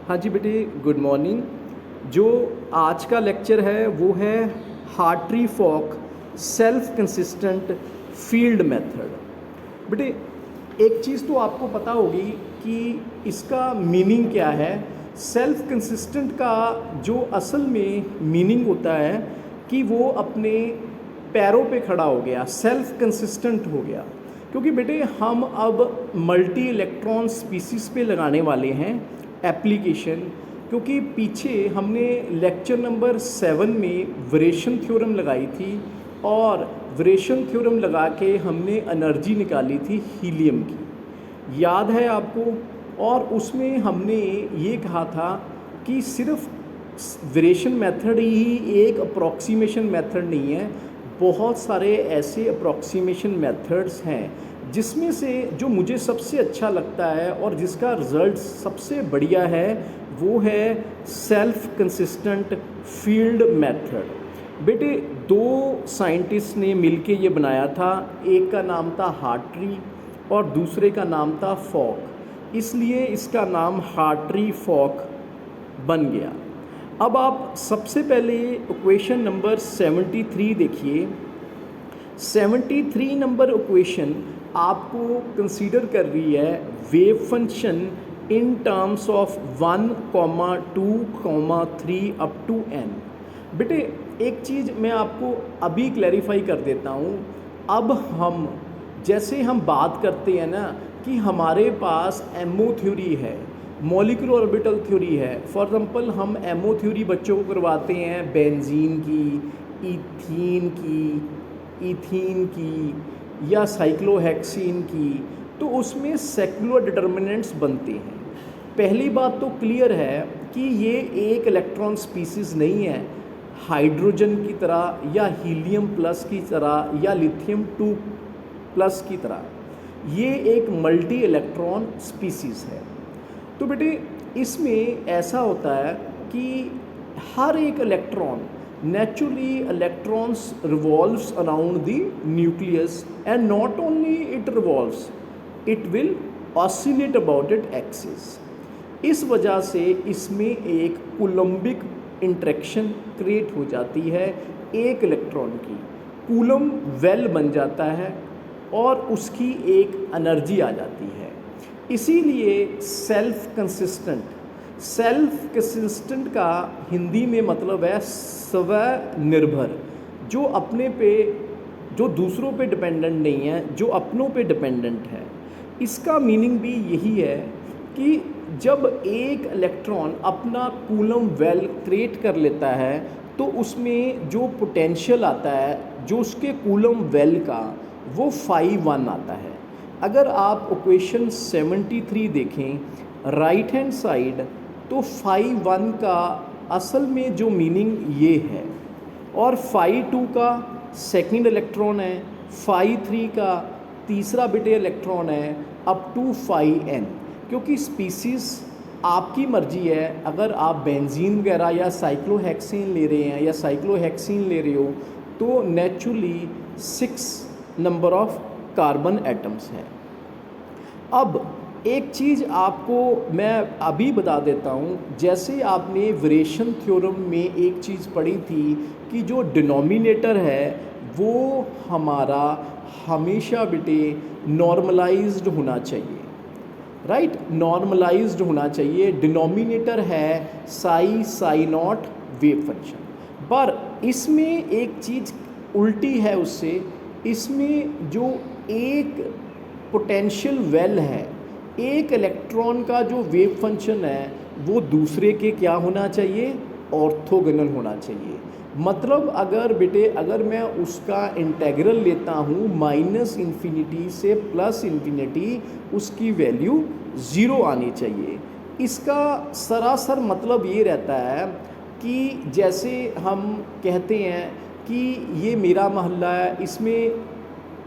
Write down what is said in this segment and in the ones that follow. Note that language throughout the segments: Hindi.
हाँ जी बेटे, गुड मॉर्निंग। जो आज का लेक्चर है वो है Hartree-Fock self consistent field method. बेटे, एक चीज़ तो आपको पता होगी कि इसका मीनिंग क्या है। सेल्फ कंसिस्टेंट का जो असल में मीनिंग होता है कि वो अपने पैरों पे खड़ा हो गया, सेल्फ कंसिस्टेंट हो गया। क्योंकि बेटे हम अब मल्टी इलेक्ट्रॉन स्पीसीज़ पे लगाने वाले हैं एप्लीकेशन। क्योंकि पीछे हमने लेक्चर नंबर 7 में वेरिएशन थ्योरम लगाई थी और वेरिएशन थ्योरम लगा के हमने एनर्जी निकाली थी हीलियम की, याद है आपको। और उसमें हमने ये कहा था कि सिर्फ वेरिएशन मेथड ही एक अप्रॉक्सीमेशन मेथड नहीं है, बहुत सारे ऐसे अप्रॉक्सीमेशन मेथड्स हैं जिसमें से जो मुझे सबसे अच्छा लगता है और जिसका रिज़ल्ट सबसे बढ़िया है वो है सेल्फ कंसिस्टेंट फील्ड मेथड। बेटे, दो साइंटिस्ट ने मिलके ये बनाया था, एक का नाम था हार्ट्री और दूसरे का नाम था फॉक, इसलिए इसका नाम हार्ट्री-फॉक बन गया। अब आप सबसे पहले इक्वेशन नंबर 73 देखिए। 73 नंबर इक्वेशन आपको कंसीडर कर रही है wave function in terms of 1, 2, 3 up to n। बेटे, एक चीज़ मैं आपको अभी क्लैरिफाई कर देता हूँ। अब हम जैसे हम बात करते हैं ना कि हमारे पास एमओ थ्योरी है, मॉलिक्यूलर ऑर्बिटल थ्योरी है। फॉर एग्जांपल हम एमओ थ्योरी बच्चों को करवाते हैं बेंजीन की, इथीन की या साइक्लोहेक्सीन की, तो उसमें सेक्युलर डिटर्मिनेंट्स बनते हैं। पहली बात तो क्लियर है कि ये एक इलेक्ट्रॉन स्पीसीज़ नहीं है हाइड्रोजन की तरह या हीलियम प्लस की तरह या लिथियम 2 प्लस की तरह, ये एक मल्टी इलेक्ट्रॉन स्पीसीज़ है। तो बेटे, इसमें ऐसा होता है कि हर एक electron naturally electrons revolves around the nucleus, and not only it revolves, it will oscillate about its axis। इस वजह से इसमें एक कूलम्बिक इंटरेक्शन क्रिएट हो जाती है एक इलेक्ट्रॉन की, कूलम वेल बन जाता है और उसकी एक एनर्जी आ जाती है। इसीलिए सेल्फ कंसिस्टेंट का हिंदी में मतलब है स्वनिर्भर, जो अपने पे, जो दूसरों पे डिपेंडेंट नहीं है, जो अपनों पे डिपेंडेंट है। इसका मीनिंग भी यही है कि जब एक इलेक्ट्रॉन अपना कूलम वेल क्रिएट कर लेता है तो उसमें जो पोटेंशियल आता है जो उसके कूलम वेल का, वो phi 1 आता है। अगर आप इक्वेशन 73 देखें राइट हैंड साइड, तो phi 1 का असल में जो मीनिंग ये है, और phi 2 का सेकंड इलेक्ट्रॉन है, phi 3 का तीसरा बिटे इलेक्ट्रॉन है, अप टू phi n। क्योंकि स्पीसीज़ आपकी मर्जी है, अगर आप बेंजीन वगैरह या साइक्लोहेक्सीन ले रहे हैं या साइक्लोहेक्सीन ले रहे हो तो naturally 6 number of carbon atoms हैं। अब एक चीज़ आपको मैं अभी बता देता हूँ, जैसे आपने वेरिएशन थ्योरम में एक चीज़ पढ़ी थी कि जो डिनोमिनेटर है वो हमारा हमेशा बेटे नॉर्मलाइज्ड होना चाहिए, राइट, नॉर्मलाइज्ड होना चाहिए। डिनोमिनेटर है साई नॉट वेव फंक्शन, पर इसमें एक चीज़ उल्टी है उससे। इसमें जो एक पोटेंशियल वेल है, एक इलेक्ट्रॉन का जो वेव फंक्शन है वो दूसरे के क्या होना चाहिए, ऑर्थोगोनल होना चाहिए। मतलब अगर बेटे, अगर मैं उसका इंटेग्रल लेता हूँ -इन्फिनिटी से +इन्फिनिटी, उसकी वैल्यू 0 आनी चाहिए। इसका सरासर मतलब ये रहता है कि जैसे हम कहते हैं कि ये मेरा मोहल्ला है, इसमें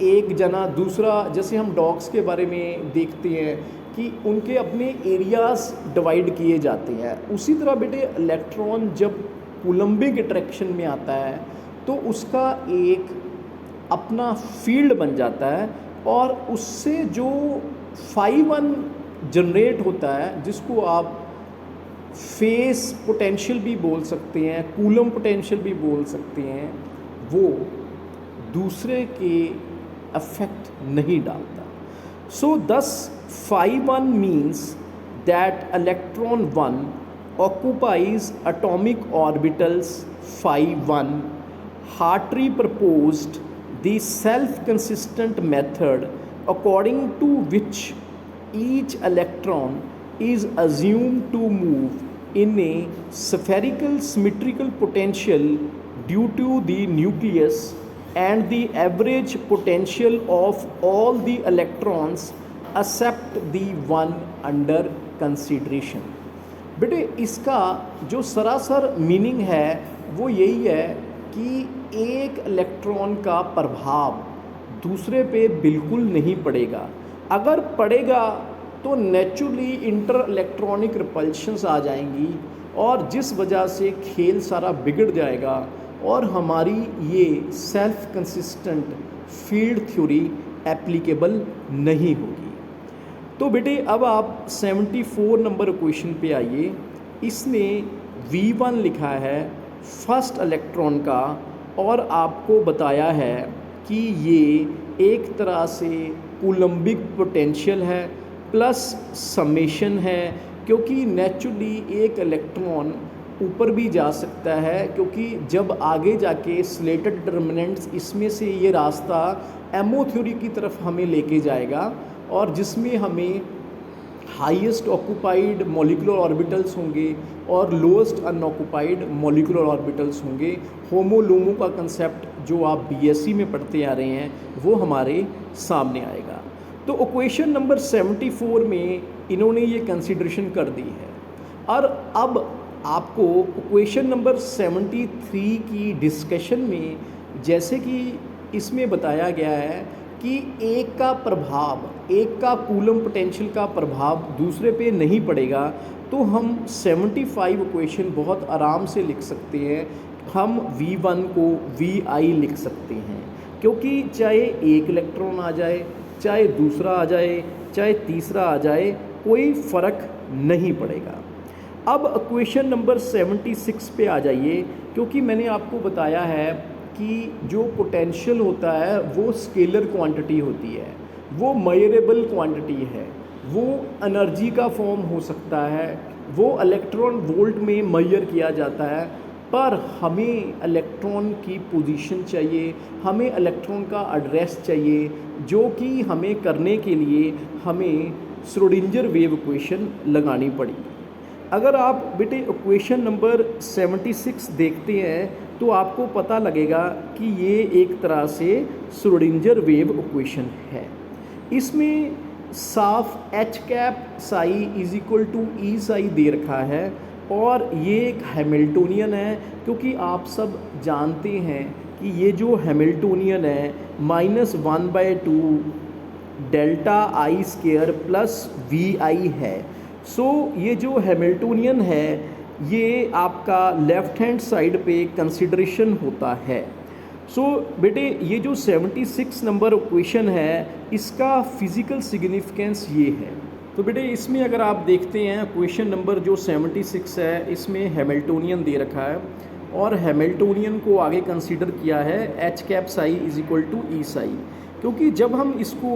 एक जना दूसरा, जैसे हम डॉग्स के बारे में देखते हैं कि उनके अपने एरियाज़ डिवाइड किए जाते हैं, उसी तरह बेटे इलेक्ट्रॉन जब कूलम्बिक अट्रैक्शन में आता है तो उसका एक अपना फील्ड बन जाता है और उससे जो phi 1 जनरेट होता है, जिसको आप फेस पोटेंशियल भी बोल सकते हैं, कूलम पोटेंशियल भी बोल सकते हैं, वो दूसरे के अफेक्ट नहीं डालता। सो दस phi1 means that electron 1 occupies atomic orbitals phi1. Hartree proposed the self-consistent method according to which each electron is assumed to move in a spherical symmetrical potential due to the nucleus and the average potential of all the electrons except the one under consideration. बेटे इसका जो सरासर मीनिंग है वो यही है कि एक इलेक्ट्रॉन का प्रभाव दूसरे पे बिल्कुल नहीं पड़ेगा। अगर पड़ेगा तो नेचुरली इंटर इलेक्ट्रॉनिक रिपल्शंस आ जाएंगी और जिस वजह से खेल सारा बिगड़ जाएगा और हमारी ये self consistent field theory applicable नहीं होगी। तो बेटे अब आप 74 नंबर क्वेश्चन पे आइए। इसमें V1 लिखा है फर्स्ट इलेक्ट्रॉन का और आपको बताया है कि ये एक तरह से कूलम्बिक पोटेंशियल है प्लस समेशन है, क्योंकि नेचुरली एक इलेक्ट्रॉन ऊपर भी जा सकता है, क्योंकि जब आगे जाके स्लेटेड डिटर्मिनेंट्स इसमें से ये रास्ता एमओ थ्योरी की तरफ हमें लेके जाएगा और जिसमें हमें हाईएस्ट ऑक्यूपाइड मॉलिक्यूलर ऑर्बिटल्स होंगे और लोएस्ट अनऑक्यूपाइड मॉलिक्यूलर ऑर्बिटल्स होंगे। होमो लोमो का कंसेप्ट जो आप बीएससी में पढ़ते आ रहे हैं वो हमारे सामने आएगा। तो इक्वेशन नंबर 74 में इन्होंने ये कंसिडरेशन कर दी है और अब आपको इक्वेशन नंबर 73 की डिस्कशन में जैसे कि इसमें बताया गया है कि एक का प्रभाव, एक का कूलम पोटेंशियल का प्रभाव दूसरे पे नहीं पड़ेगा, तो हम 75 इक्वेशन बहुत आराम से लिख सकते हैं। हम V1 को VI लिख सकते हैं, क्योंकि चाहे एक इलेक्ट्रॉन आ जाए, चाहे दूसरा आ जाए, चाहे तीसरा आ जाए, कोई फ़र्क नहीं पड़ेगा। अब इक्वेशन नंबर 76 पे आ जाइए, क्योंकि मैंने आपको बताया है कि जो पोटेंशियल होता है वो स्केलर क्वांटिटी होती है, वो मेजरेबल क्वांटिटी है, वो एनर्जी का फॉर्म हो सकता है, वो इलेक्ट्रॉन वोल्ट में मेजर किया जाता है, पर हमें इलेक्ट्रॉन की पोजीशन चाहिए, हमें इलेक्ट्रॉन का एड्रेस चाहिए, जो कि हमें करने के लिए हमें श्रोडिंगर वेव इक्वेशन लगानी पड़ेगी। अगर आप बेटे इक्वेशन नंबर 76 देखते हैं तो आपको पता लगेगा कि ये एक तरह से श्रोडिंगर वेव इक्वेशन है। इसमें साफ H cap psi is equal to E psi दे रखा है और ये एक हैमिल्टोनियन है, क्योंकि आप सब जानते हैं कि ये जो हैमिल्टोनियन है -1/2 delta I square plus V I है। सो ये जो हैमिल्टोनियन है ये आपका लेफ़्ट हैंड साइड पे कंसिडरेशन होता है। सो बेटे ये जो 76 नंबर इक्वेशन है इसका फिज़िकल सिग्निफिकेंस ये है। तो बेटे इसमें अगर आप देखते हैं इक्वेशन नंबर जो 76 है इसमें हैमिल्टोनियन दे रखा है और हैमिल्टोनियन को आगे कंसीडर किया है H cap psi is equal to E psi, क्योंकि जब हम इसको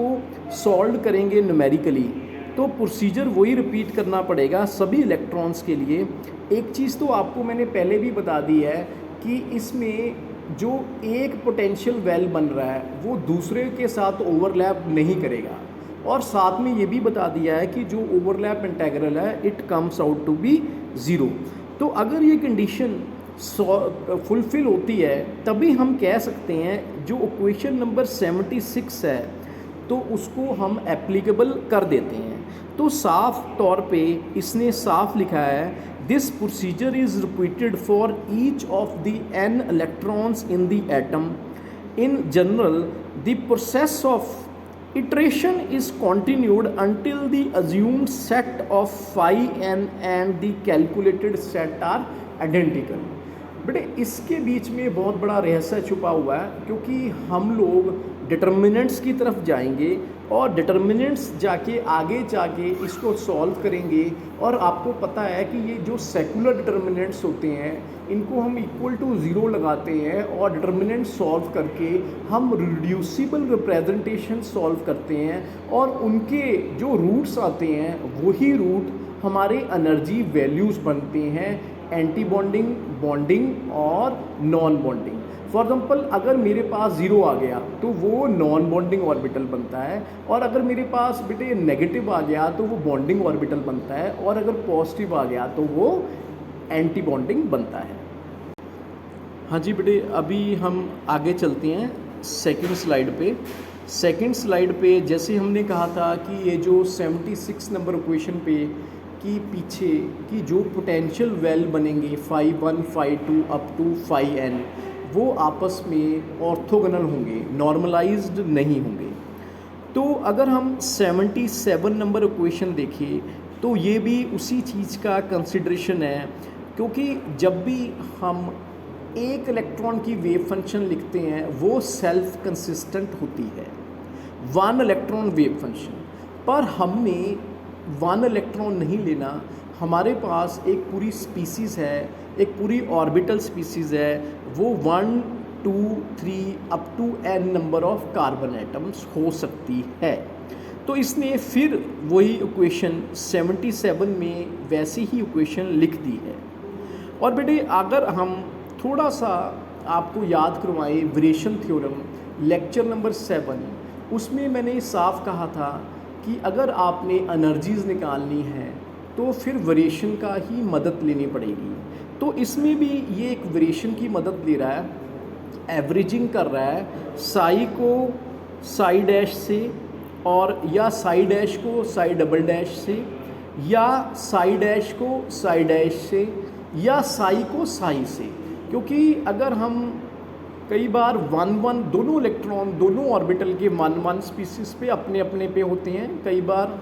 सॉल्व करेंगे न्यूमेरिकली तो प्रोसीजर वही रिपीट करना पड़ेगा सभी इलेक्ट्रॉन्स के लिए। एक चीज़ तो आपको मैंने पहले भी बता दी है कि इसमें जो एक पोटेंशियल वेल बन रहा है वो दूसरे के साथ ओवरलैप नहीं करेगा, और साथ में ये भी बता दिया है कि जो ओवरलैप इंटेग्रल है it comes out to be zero. तो अगर ये कंडीशन फुलफ़िल होती है तभी हम कह सकते हैं जो इक्वेशन नंबर 76 है तो उसको हम एप्लीकेबल कर देते हैं। तो साफ तौर पे इसने साफ लिखा है this procedure is repeated for each of the n electrons in the atom. In general the process of iteration is continued until the assumed set of phi n and the calculated set are identical। बेटे इसके बीच में बहुत बड़ा रहस्य छुपा हुआ है, क्योंकि हम लोग डिटर्मिनेंट्स की तरफ जाएंगे और डिटर्मिनेंट्स जाके आगे जाके इसको सॉल्व करेंगे और आपको पता है कि ये जो सेकुलर डिटर्मिनेंट्स होते हैं इनको हम इक्वल टू ज़ीरो लगाते हैं और डिटर्मिनेंट सॉल्व करके हम रिड्यूसिबल रिप्रेजेंटेशन सॉल्व करते हैं और उनके जो रूट्स आते हैं वही रूट हमारे एनर्जी वैल्यूज़ बनते हैं, एंटी बॉन्डिंग, बॉन्डिंग और नॉन बॉन्डिंग। फॉर एग्जाम्पल अगर मेरे पास ज़ीरो आ गया तो वो नॉन बॉन्डिंग ऑर्बिटल बनता है, और अगर मेरे पास बेटे नेगेटिव आ गया तो वो बॉन्डिंग ऑर्बिटल बनता है, और अगर पॉजिटिव आ गया तो वो एंटी बॉन्डिंग बनता है। हाँ जी बेटे, अभी हम आगे चलते हैं सेकंड स्लाइड पे। सेकंड स्लाइड पे जैसे हमने कहा था कि ये जो 76 नंबर इक्वेशन पे कि पीछे की जो पोटेंशियल वेल बनेंगे phi 1, phi 2 up to phi n, वो आपस में ऑर्थोगोनल होंगे, नॉर्मलाइज्ड नहीं होंगे। तो अगर हम 77 नंबर इक्वेशन देखें तो ये भी उसी चीज़ का कंसिडरेशन है, क्योंकि जब भी हम एक इलेक्ट्रॉन की वेव फंक्शन लिखते हैं वो सेल्फ कंसिस्टेंट होती है, वन इलेक्ट्रॉन वेव फंक्शन। पर हमने वन इलेक्ट्रॉन नहीं लेना, हमारे पास एक पूरी स्पीसीज़ है, एक पूरी ऑर्बिटल स्पीसीज़ है, वो 1, 2, 3 up to n number of carbon atoms हो सकती है। तो इसने फिर वही इक्वेशन 77 में वैसी ही इक्वेशन लिख दी है। और बेटे अगर हम थोड़ा सा आपको याद करवाएं वेरिएशन थ्योरम लेक्चर नंबर 7, उसमें मैंने साफ कहा था कि अगर आपने एनर्जीज़ निकालनी है तो फिर वेरिएशन का ही मदद लेनी पड़ेगी। तो इसमें भी ये एक वेरिएशन की मदद ले रहा है, एवरेजिंग कर रहा है साई को साई डैश से, और या साई डैश को साई डबल डैश से, या साई डैश को साई डैश से, या साई को साई से। क्योंकि अगर हम कई बार 1-1 दोनों इलेक्ट्रॉन दोनों ऑर्बिटल के 1-1 स्पीसीज पे अपने अपने पे होते हैं, कई बार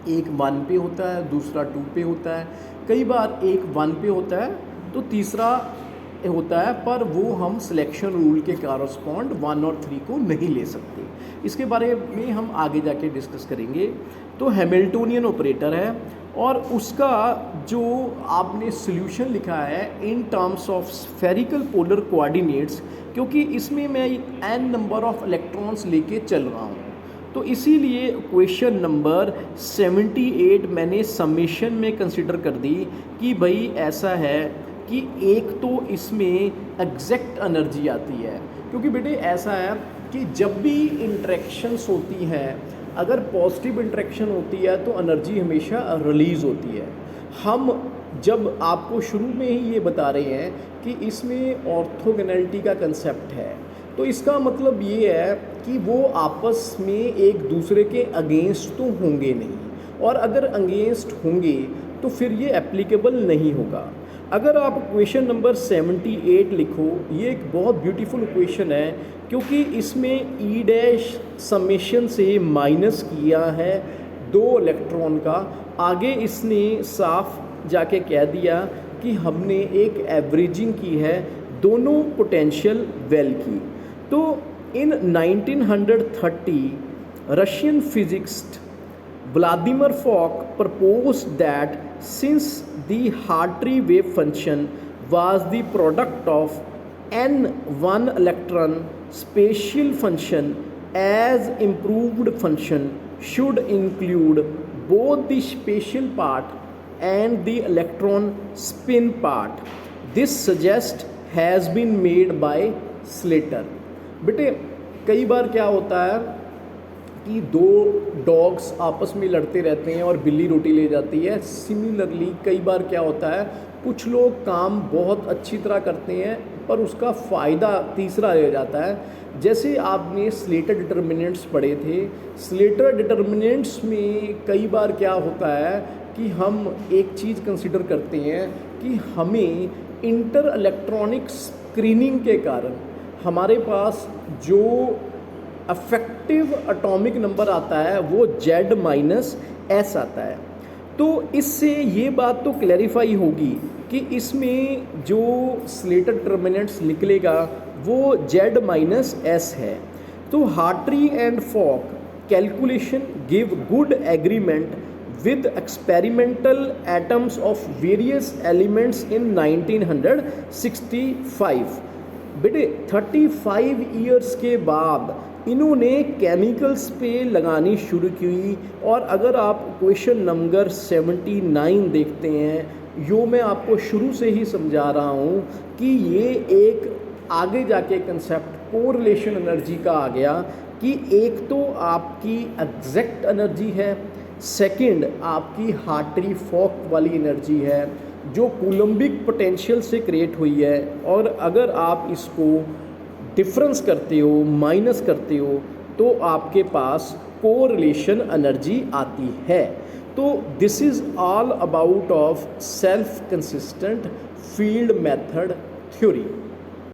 एक 1 पे होता है, दूसरा 2 पे होता है, कई बार एक 1 पे होता है तो तीसरा होता है, पर वो हम सिलेक्शन रूल के कॉरस्पॉन्ड 1 और 3 को नहीं ले सकते। इसके बारे में हम आगे जाके डिस्कस करेंगे। तो हैमिल्टोनियन ऑपरेटर है और उसका जो आपने सॉल्यूशन लिखा है इन terms of spherical polar coordinates, क्योंकि इसमें मैं n नंबर ऑफ इलेक्ट्रॉन्स लेके चल रहा हूँ, तो इसीलिए क्वेश्चन नंबर 78 मैंने समेशन में कंसिडर कर दी कि भाई ऐसा है कि एक तो इसमें एग्जैक्ट एनर्जी आती है, क्योंकि बेटे ऐसा है कि जब भी इंटरेक्शंस होती हैं, अगर पॉजिटिव इंटरेक्शन होती है तो एनर्जी हमेशा रिलीज़ होती है। हम जब आपको शुरू में ही ये बता रहे हैं कि इसमें ऑर्थोगोनैलिटी का कंसेप्ट है, तो इसका मतलब ये है कि वो आपस में एक दूसरे के अगेंस्ट तो होंगे नहीं, और अगर अगेंस्ट होंगे तो फिर ये एप्लीकेबल नहीं होगा। अगर आप क्वेश्चन नंबर 78 लिखो, ये एक बहुत ब्यूटीफुल क्वेश्चन है, क्योंकि इसमें ई डैश समेशन से माइनस किया है 2 इलेक्ट्रॉन का। आगे इसने साफ जाके कह दिया कि हमने एक एवरेजिंग की है दोनों पोटेंशियल वेल की। तो इन 1930 Russian physicist Vladimir Fock proposed that since the Hartree wave function was the product of n one electron spatial function, as improved function should include both the spatial part and the electron spin part. This suggest has been made by Slater. बेटे कई बार क्या होता है कि 2 डॉग्स आपस में लड़ते रहते हैं और बिल्ली रोटी ले जाती है। सिमिलरली कई बार क्या होता है, कुछ लोग काम बहुत अच्छी तरह करते हैं पर उसका फ़ायदा तीसरा ले जाता है। जैसे आपने स्लेटर डिटर्मिनेंट्स पढ़े थे, स्लेटर डिटर्मिनेंट्स में कई बार क्या होता है कि हम एक चीज़ कंसिडर करते हैं कि हमें इंटर इलेक्ट्रॉनिक स्क्रीनिंग के कारण हमारे पास जो अफेक्टिव एटॉमिक नंबर आता है वो Z-S आता है। तो इससे ये बात तो क्लैरिफाई होगी कि इसमें जो स्लेटर डिटर्मिनेंट्स निकलेगा वो Z-S है। तो Hartree and Fock calculation gave good agreement with experimental atoms of various elements in 1965. बेटे 35 ईयर्स के बाद इन्होंने केमिकल्स पे लगानी शुरू की। और अगर आप क्वेश्चन नंबर 79 देखते हैं, यो मैं आपको शुरू से ही समझा रहा हूँ कि ये एक आगे जाके कंसेप्ट कोरिलेशन एनर्जी का आ गया कि एक तो आपकी एग्जैक्ट एनर्जी है, सेकंड आपकी हार्ट्री फॉक वाली एनर्जी है जो कूलम्बिक पोटेंशियल से क्रिएट हुई है, और अगर आप इसको डिफरेंस करते हो, माइनस करते हो, तो आपके पास कोरिलेशन एनर्जी आती है। तो this is all about of self consistent field method theory.